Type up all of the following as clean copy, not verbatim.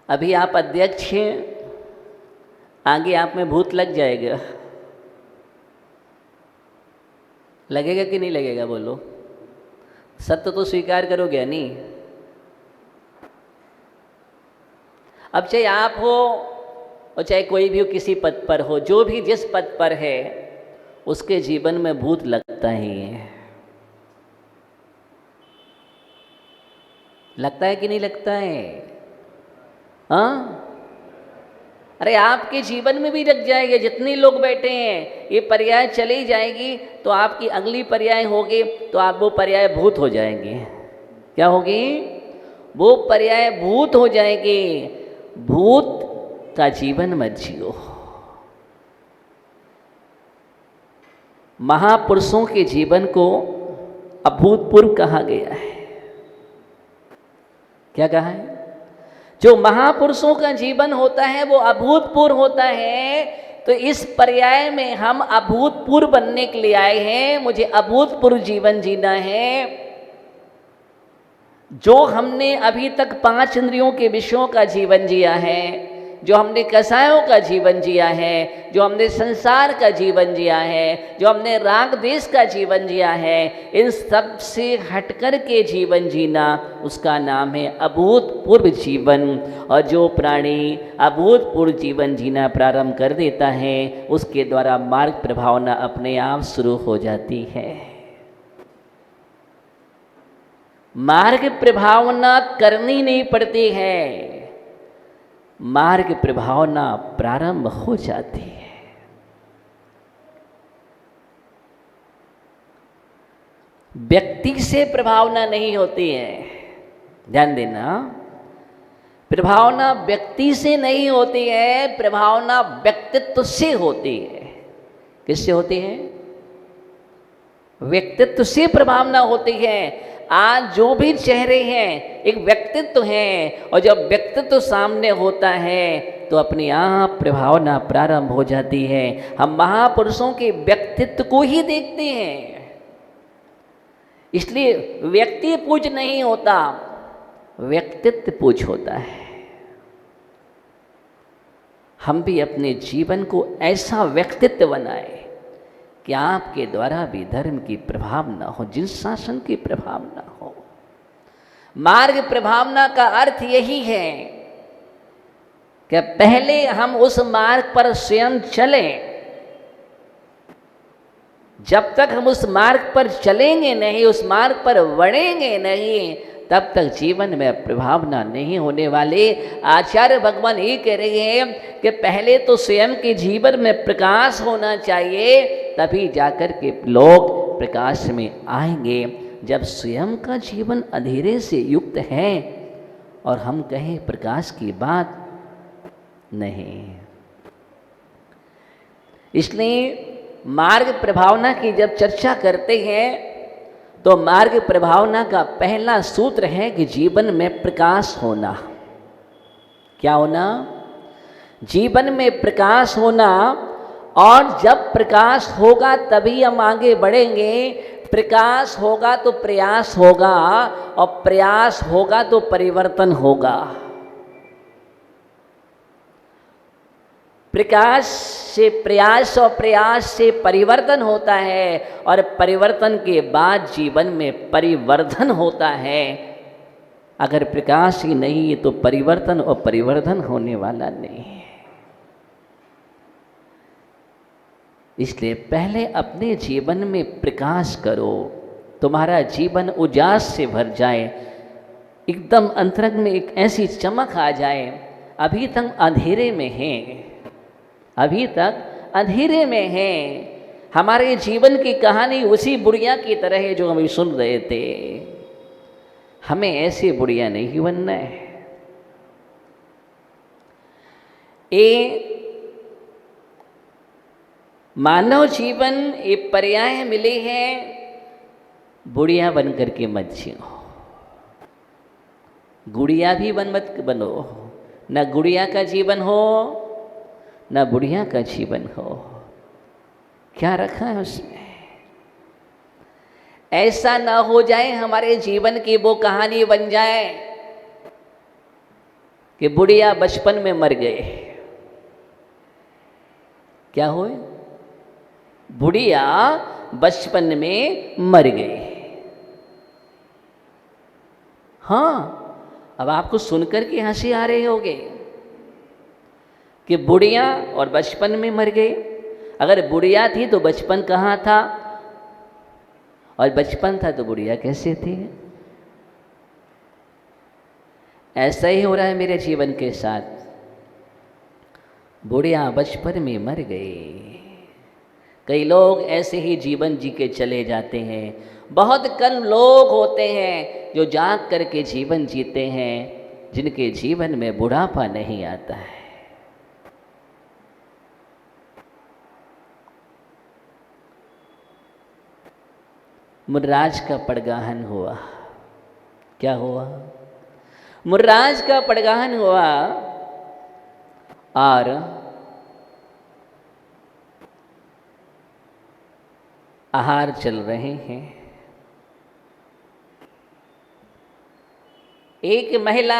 अभी आप अध्यक्ष हैं, आगे आप में भूत लग जाएगा। लगेगा कि नहीं लगेगा बोलो? सत्य तो स्वीकार करोगे या नहीं? अब चाहे आप हो और चाहे कोई भी हो, किसी पद पर हो, जो भी जिस पद पर है उसके जीवन में भूत लगता ही है। लगता है कि नहीं लगता है? हाँ, अरे आपके जीवन में भी लग जाएगा। जितने लोग बैठे हैं, ये पर्याय चली जाएगी तो आपकी अगली पर्याय होगी तो आप वो पर्याय भूत हो जाएंगे। क्या होगी? वो पर्याय भूत हो जाएगी। भूत का जीवन मत जियो। महापुरुषों के जीवन को अभूतपूर्व कहा गया है। क्या कहा है? जो महापुरुषों का जीवन होता है वो अभूतपूर्व होता है। तो इस पर्याय में हम अभूतपूर्व बनने के लिए आए हैं। मुझे अभूतपूर्व जीवन जीना है। जो हमने अभी तक 5 इंद्रियों के विषयों का जीवन जिया है, जो हमने कसायों का जीवन जिया है, जो हमने संसार का जीवन जिया है, जो हमने राग देश का जीवन जिया है, इन सब से हटकर के जीवन जीना, उसका नाम है अभूतपूर्व जीवन। और जो प्राणी अभूतपूर्व जीवन जीना प्रारंभ कर देता है, उसके द्वारा मार्ग प्रभावना अपने आप शुरू हो जाती है। मार्ग प्रभावना करनी नहीं पड़ती है, मार्ग प्रभावना प्रारंभ हो जाती है। व्यक्ति से प्रभावना नहीं होती है, ध्यान देना। प्रभावना व्यक्ति से नहीं होती है, प्रभावना व्यक्तित्व से होती है। किससे होती है? व्यक्तित्व से प्रभावना होती है। आज जो भी चेहरे हैं एक व्यक्तित्व हैं, और जब व्यक्तित्व सामने होता है तो अपने आप प्रभावना प्रारंभ हो जाती है। हम महापुरुषों के व्यक्तित्व को ही देखते हैं, इसलिए व्यक्ति पूज नहीं होता, व्यक्तित्व पूज होता है। हम भी अपने जीवन को ऐसा व्यक्तित्व बनाए कि आपके द्वारा भी धर्म की प्रभाव न हो, जिन शासन की प्रभाव न हो। मार्ग प्रभावना का अर्थ यही है कि पहले हम उस मार्ग पर स्वयं चलें। जब तक हम उस मार्ग पर चलेंगे नहीं, उस मार्ग पर बढ़ेंगे नहीं, तब तक जीवन में प्रभावना नहीं होने वाले। आचार्य भगवान ये कह रहे हैं कि पहले तो स्वयं के जीवन में प्रकाश होना चाहिए, तभी जाकर के लोग प्रकाश में आएंगे। जब स्वयं का जीवन अंधेरे से युक्त है और हम कहें प्रकाश की बात नहीं। इसलिए मार्ग प्रभावना की जब चर्चा करते हैं तो मार्ग प्रभावना का पहला सूत्र है कि जीवन में प्रकाश होना। क्या होना? जीवन में प्रकाश होना। और जब प्रकाश होगा तभी हम आगे बढ़ेंगे। प्रकाश होगा तो प्रयास होगा, और प्रयास होगा तो परिवर्तन होगा। प्रकाश से प्रयास और प्रयास से परिवर्तन होता है, और परिवर्तन के बाद जीवन में परिवर्धन होता है। अगर प्रकाश ही नहीं है तो परिवर्तन और परिवर्धन होने वाला नहीं है। इसलिए पहले अपने जीवन में प्रकाश करो, तुम्हारा जीवन उजास से भर जाए, एकदम अंतरंग में एक ऐसी चमक आ जाए। अभी तक अंधेरे में हैं, अभी तक अंधेरे में हैं। हमारे जीवन की कहानी उसी बुढ़िया की तरह है जो हम सुन रहे थे। हमें ऐसे बुढ़िया नहीं बनना है। ये मानव जीवन ये पर्याय मिले हैं, बुढ़िया बन करके मत जियो। गुड़िया भी मत बनो। न गुड़िया का जीवन हो न बुढ़िया का जीवन हो। क्या रखा है उसमें? ऐसा ना हो जाए हमारे जीवन की वो कहानी बन जाए कि बुढ़िया बचपन में मर गए। क्या हुए? बुढ़िया बचपन में मर गए। हाँ, अब आपको सुनकर के हंसी आ रही होगी कि बुढ़िया और बचपन में मर गई। अगर बुढ़िया थी तो बचपन कहाँ था, और बचपन था तो बुढ़िया कैसे थी? ऐसा ही हो रहा है मेरे जीवन के साथ। बुढ़िया बचपन में मर गई। कई लोग ऐसे ही जीवन जी के चले जाते हैं। बहुत कम लोग होते हैं जो जाग करके जीवन जीते हैं, जिनके जीवन में बुढ़ापा नहीं आता है। मुर्राज का पड़गाहन हुआ। क्या हुआ? मुर्राज का पड़गाहन हुआ और आहार चल रहे हैं। एक महिला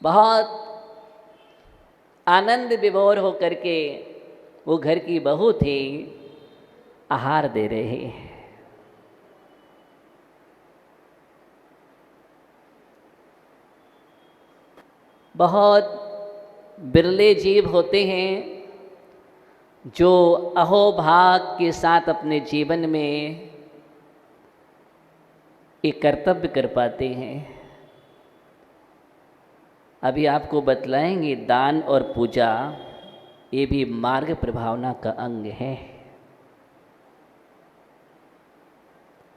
बहुत आनंद विभोर होकर के, वो घर की बहू थी, आहार दे रहे हैं। बहुत बिरले जीव होते हैं जो अहोभाग के साथ अपने जीवन में एक कर्तव्य कर पाते हैं। अभी आपको बतलाएंगे, दान और पूजा ये भी मार्ग प्रभावना का अंग है।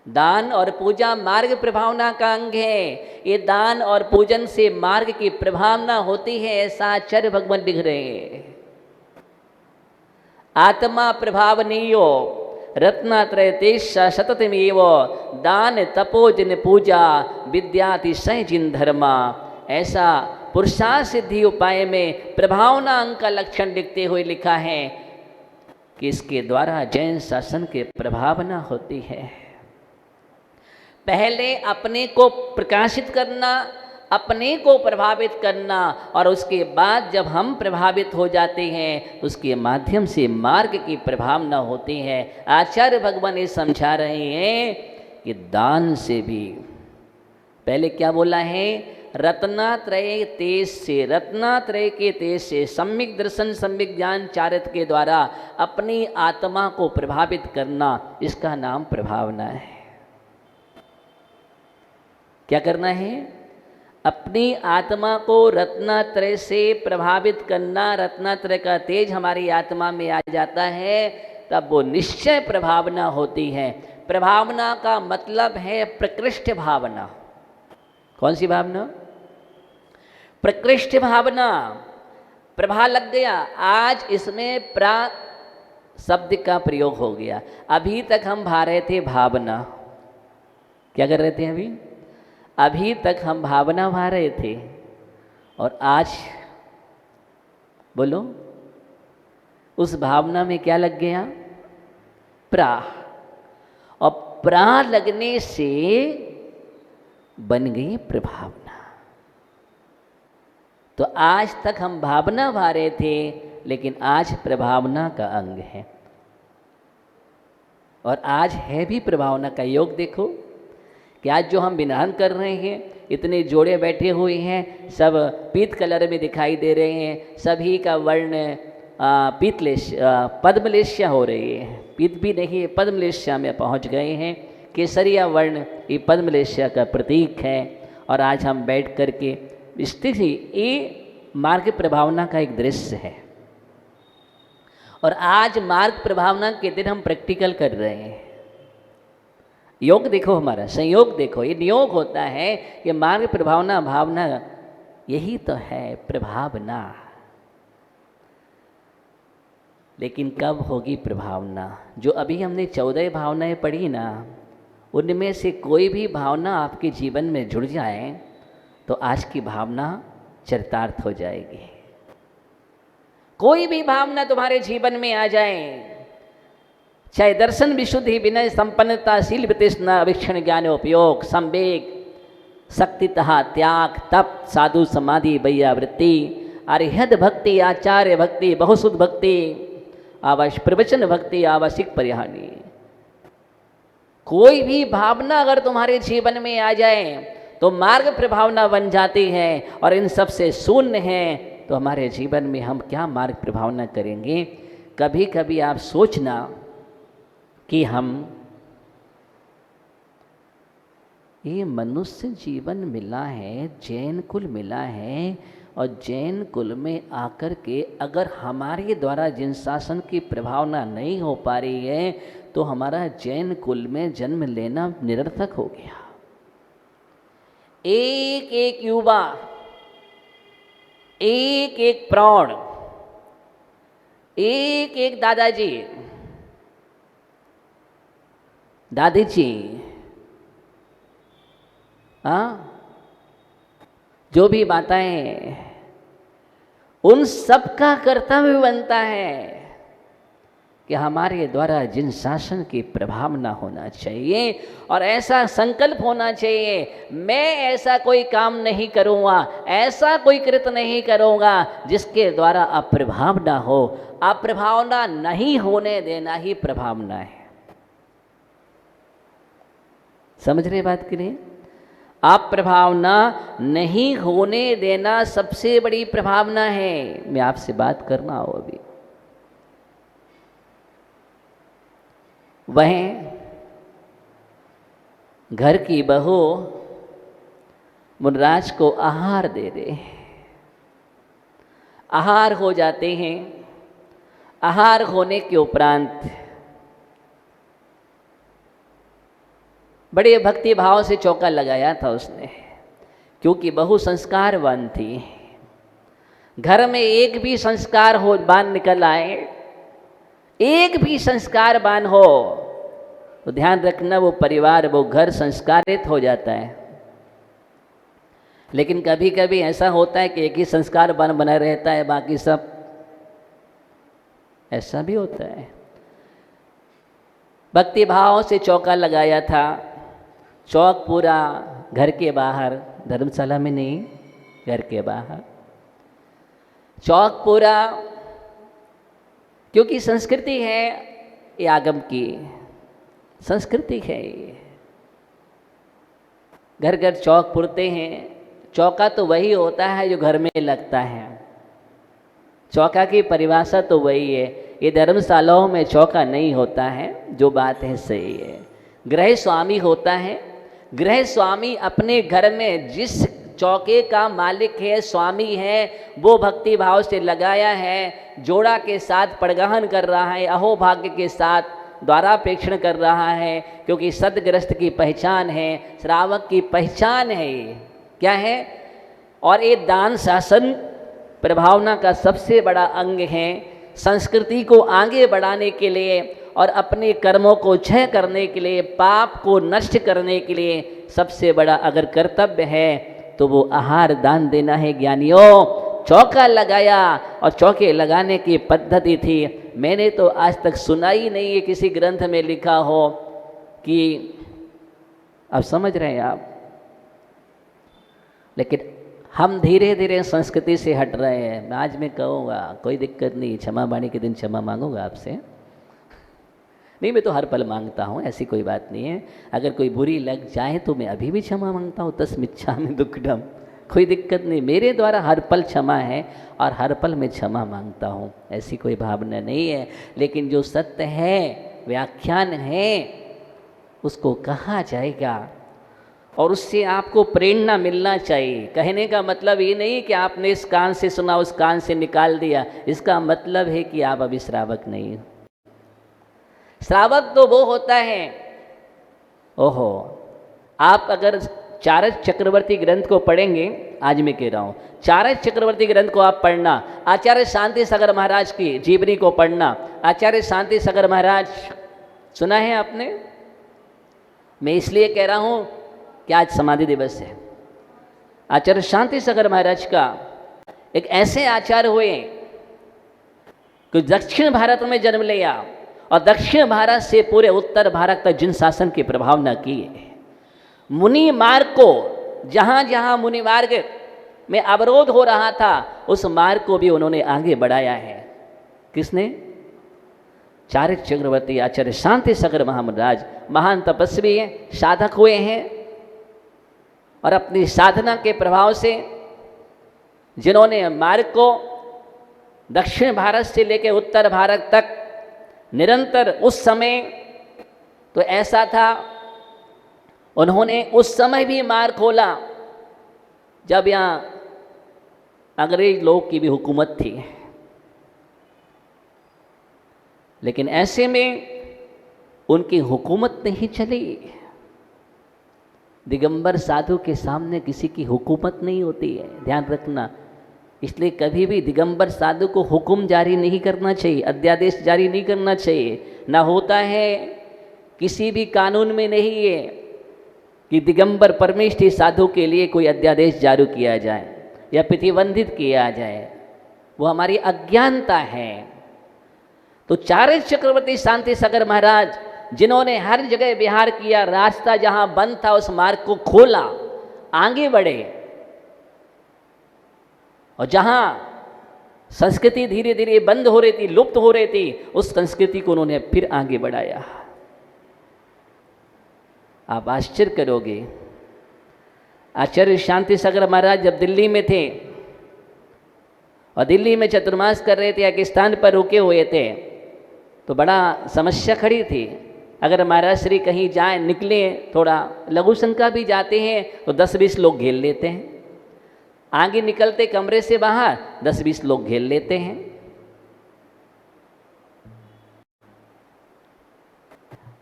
दान और पूजा मार्ग प्रभावना का अंग है। ये दान और पूजन से मार्ग की प्रभावना होती है, ऐसा आचार्य भगवान लिख रहे हैं। आत्मा प्रभावनीयो रत्नात्रय तेज सततमेव दान तपोजन पूजा विद्यातिशय जिन धर्मा। ऐसा पुरुषार्थ सिद्धि उपाय में प्रभावना अंग का लक्षण लिखते हुए लिखा है कि इसके द्वारा जैन शासन के प्रभावना होती है। पहले अपने को प्रकाशित करना, अपने को प्रभावित करना, और उसके बाद जब हम प्रभावित हो जाते हैं उसके माध्यम से मार्ग की प्रभावना होती है। आचार्य भगवान ये समझा रहे हैं कि दान से भी पहले क्या बोला है? रत्नात्रय तेज से, रत्नात्रय के तेज से सम्यक दर्शन सम्यक ज्ञान चारित्र के द्वारा अपनी आत्मा को प्रभावित करना, इसका नाम प्रभावना है। क्या करना है? अपनी आत्मा को रत्नात्रय से प्रभावित करना। रत्नात्रय का तेज हमारी आत्मा में आ जाता है तब वो निश्चय प्रभावना होती है। प्रभावना का मतलब है प्रकृष्ट भावना। कौन सी भावना? प्रकृष्ट भावना। प्रभा लग गया, आज इसमें प्रा शब्द का प्रयोग हो गया। अभी तक हम भा रहे थे भावना। क्या कर रहे थे? अभी तक हम भावना भा रहे थे, और आज बोलो उस भावना में क्या लग गया? प्रा। और प्रा लगने से बन गई प्रभावना। तो आज तक हम भावना भा रहे थे, लेकिन आज प्रभावना का अंग है, और आज है भी प्रभावना का योग। देखो कि आज जो हम विधान कर रहे हैं, इतने जोड़े बैठे हुए हैं, सब पीत कलर में दिखाई दे रहे हैं। सभी का वर्ण पद्मलेश्या हो रही है। पीत भी नहीं, पद्मलेश्या में पहुंच गए हैं। केसरिया वर्ण ये पद्मलेश्या का प्रतीक है। और आज हम बैठ कर के स्थिति, ये मार्ग प्रभावना का एक दृश्य है। और आज मार्ग प्रभावना के दिन हम प्रैक्टिकल कर रहे हैं। योग देखो, हमारा संयोग देखो, ये नियोग होता है कि मार्ग प्रभावना भावना, यही तो है प्रभावना। लेकिन कब होगी प्रभावना? जो अभी हमने 14 भावनाएं पढ़ी ना, उनमें से कोई भी भावना आपके जीवन में जुड़ जाए तो आज की भावना चरितार्थ हो जाएगी। कोई भी भावना तुम्हारे जीवन में आ जाए, चाहे दर्शन विशुद्धि विनय संपन्नता शील वितृष्णा अवीक्षण ज्ञान उपयोग संवेग शक्तितः त्याग तप साधु समाधि वैयावृत्ति अरिहद भक्ति आचार्य भक्ति बहुसुध भक्ति आवश्य प्रवचन भक्ति आवश्यक परिहानी। कोई भी भावना अगर तुम्हारे जीवन में आ जाए तो मार्ग प्रभावना बन जाती है, और इन सब से शून्य है तो हमारे जीवन में हम क्या मार्ग प्रभावना करेंगे। कभी कभी आप सोचना कि हम ये मनुष्य जीवन मिला है, जैन कुल मिला है, और जैन कुल में आकर के अगर हमारे द्वारा जिन शासन की प्रभावना नहीं हो पा रही है तो हमारा जैन कुल में जन्म लेना निरर्थक हो गया। एक एक युवा, एक एक प्रौढ़, एक एक दादाजी दादी जी, हाँ, जो भी माताएं, उन सबका कर्तव्य बनता है कि हमारे द्वारा जिन शासन की प्रभाव न होना चाहिए, और ऐसा संकल्प होना चाहिए मैं ऐसा कोई काम नहीं करूँगा, ऐसा कोई कृत नहीं करूँगा जिसके द्वारा अप्रभाव ना हो। अप्रभावना नहीं होने देना ही प्रभावना है। समझ रहे बात की नहीं? अप्रभावना नहीं होने देना सबसे बड़ी प्रभावना है। मैं आपसे बात करना हो अभी, वह घर की बहू मुनराज को आहार दे दे, आहार हो जाते हैं। आहार होने के उपरांत बड़े भक्ति भाव से चौका लगाया था उसने, क्योंकि बहु संस्कारवान थी। घर में एक भी संस्कार हो बान निकल आए, एक भी संस्कारवान हो तो ध्यान रखना वो परिवार, वो घर संस्कारित हो जाता है। लेकिन कभी कभी ऐसा होता है कि एक ही संस्कारवान बना रहता है, बाकी सब, ऐसा भी होता है। भक्ति भाव से चौका लगाया था। चौक पूरा घर के बाहर, धर्मशाला में नहीं, घर के बाहर चौक पूरा, क्योंकि संस्कृति है ये, आगम की संस्कृति है ये। घर घर चौक पुरते हैं। चौका तो वही होता है जो घर में लगता है। चौका की परिभाषा तो वही है। ये धर्मशालाओं में चौका नहीं होता है, जो बात है सही है। गृह स्वामी होता है। गृह स्वामी अपने घर में जिस चौके का मालिक है, स्वामी है, वो भक्ति भाव से लगाया है, जोड़ा के साथ पड़गहन कर रहा है, अहोभाग्य के साथ द्वारापेक्षण कर रहा है, क्योंकि सदग्रस्त की पहचान है, श्रावक की पहचान है। ये क्या है? और ये दान शासन प्रभावना का सबसे बड़ा अंग है। संस्कृति को आगे बढ़ाने के लिए और अपने कर्मों को क्षय करने के लिए, पाप को नष्ट करने के लिए सबसे बड़ा अगर कर्तव्य है तो वो आहार दान देना है। ज्ञानियों, चौका लगाया, और चौके लगाने की पद्धति थी, मैंने तो आज तक सुना ही नहीं है किसी ग्रंथ में लिखा हो कि, अब समझ रहे हैं आप, लेकिन हम धीरे धीरे संस्कृति से हट रहे हैं। आज मैं कहूँगा, कोई दिक्कत नहीं, क्षमा बाणी के दिन क्षमा मांगूंगा आपसे। नहीं, मैं तो हर पल मांगता हूँ, ऐसी कोई बात नहीं है। अगर कोई बुरी लग जाए तो मैं अभी भी क्षमा मांगता हूँ, तस्मिच्छामि दुक्कडम, कोई दिक्कत नहीं। मेरे द्वारा हर पल क्षमा है और हर पल मैं क्षमा मांगता हूँ, ऐसी कोई भावना नहीं है। लेकिन जो सत्य है, व्याख्यान है, उसको कहा जाएगा और उससे आपको प्रेरणा मिलना चाहिए। कहने का मतलब ये नहीं कि आपने इस कान से सुना उस कान से निकाल दिया। इसका मतलब है कि आप अभी श्रावक नहीं हो। श्रावक तो वो होता है, ओहो, आप अगर चारक चक्रवर्ती ग्रंथ को पढ़ेंगे, आज मैं कह रहा हूँ, चारक चक्रवर्ती ग्रंथ को आप पढ़ना, आचार्य शांति सागर महाराज की जीवनी को पढ़ना। आचार्य शांति सागर महाराज सुना है आपने? मैं इसलिए कह रहा हूँ कि आज समाधि दिवस है। आचार्य शांति सागर महाराज का एक ऐसे आचार्य हुए कि दक्षिण भारत में जन्म लिया और दक्षिण भारत से पूरे उत्तर भारत तक जिन शासन की प्रभावना की, मुनि मार्ग को जहाँ जहाँ मुनि मार्ग में अवरोध हो रहा था उस मार्ग को भी उन्होंने आगे बढ़ाया है। किसने? चाणक्य चक्रवर्ती आचार्य शांति सागर महाराज महान तपस्वी हैं, साधक हुए हैं और अपनी साधना के प्रभाव से जिन्होंने मार्ग को दक्षिण भारत से लेकर उत्तर भारत तक निरंतर, उस समय तो ऐसा था, उन्होंने उस समय भी मार्ग खोला जब यहाँ अंग्रेज लोग की भी हुकूमत थी, लेकिन ऐसे में उनकी हुकूमत नहीं चली। दिगंबर साधु के सामने किसी की हुकूमत नहीं होती है, ध्यान रखना। इसलिए कभी भी दिगंबर साधु को हुक्म जारी नहीं करना चाहिए, अध्यादेश जारी नहीं करना चाहिए। ना होता है, किसी भी कानून में नहीं है कि दिगंबर परमेष्ठी साधु के लिए कोई अध्यादेश जारी किया जाए या प्रतिबंधित किया जाए, वो हमारी अज्ञानता है। तो चाणक्य चक्रवर्ती शांति सागर महाराज जिन्होंने हर जगह विहार किया, रास्ता जहां बंद था उस मार्ग को खोला, आगे बढ़े, और जहां संस्कृति धीरे धीरे बंद हो रही थी, लुप्त हो रही थी, उस संस्कृति को उन्होंने फिर आगे बढ़ाया। आप आश्चर्य करोगे, आचार्य शांति सागर महाराज जब दिल्ली में थे और दिल्ली में चतुर्मास कर रहे थे, एक स्थान पर रुके हुए थे, तो बड़ा समस्या खड़ी थी। अगर महाराज श्री कहीं जाए, निकले, थोड़ा लघु शंका भी जाते हैं तो 10-20 लोग घेर लेते हैं। आगे निकलते कमरे से बाहर 10-20 लोग घेर लेते हैं।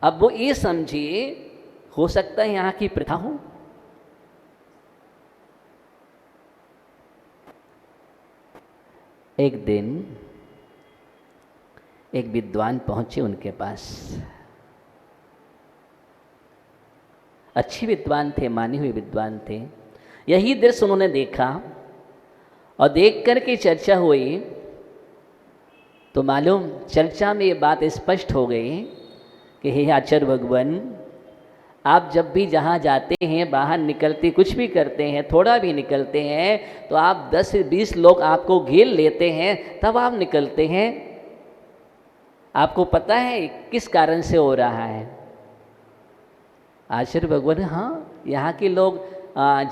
अब वो ये समझिए, हो सकता है यहाँ की प्रथा हो। एक दिन एक विद्वान पहुंचे उनके पास, अच्छे विद्वान थे, माने हुए विद्वान थे। यही दृश्य उन्होंने देखा और देख करके चर्चा हुई तो मालूम, चर्चा में ये बात स्पष्ट हो गई कि हे आचार्य भगवान, आप जब भी जहाँ जाते हैं, बाहर निकलते, कुछ भी करते हैं, थोड़ा भी निकलते हैं, तो आप 10-20 लोग आपको घेर लेते हैं, तब आप निकलते हैं। आपको पता है किस कारण से हो रहा है? आचार्य भगवान, हाँ, यहाँ के लोग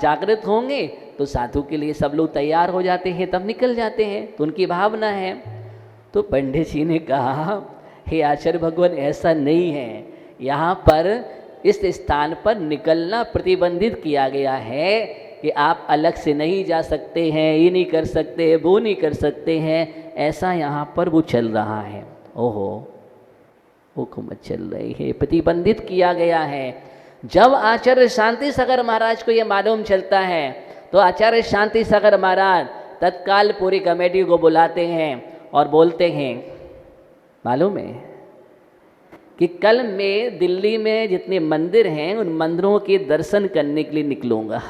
जागृत होंगे तो साधु के लिए सब लोग तैयार हो जाते हैं, तब निकल जाते हैं, तो उनकी भावना है। तो पंडित जी ने कहा, हे आचार्य भगवान, ऐसा नहीं है, यहाँ पर इस स्थान पर निकलना प्रतिबंधित किया गया है कि आप अलग से नहीं जा सकते हैं, ये नहीं कर सकते, वो नहीं कर सकते हैं, ऐसा यहाँ पर वो चल रहा है। ओहो, हुकूमत चल रही है, प्रतिबंधित किया गया है। जब आचार्य शांति सागर महाराज को ये मालूम चलता है तो आचार्य शांति सागर महाराज तत्काल पूरी कमेटी को बुलाते हैं और बोलते हैं, मालूम है कि कल मैं दिल्ली में जितने मंदिर हैं उन मंदिरों के दर्शन करने के लिए निकलूँगा।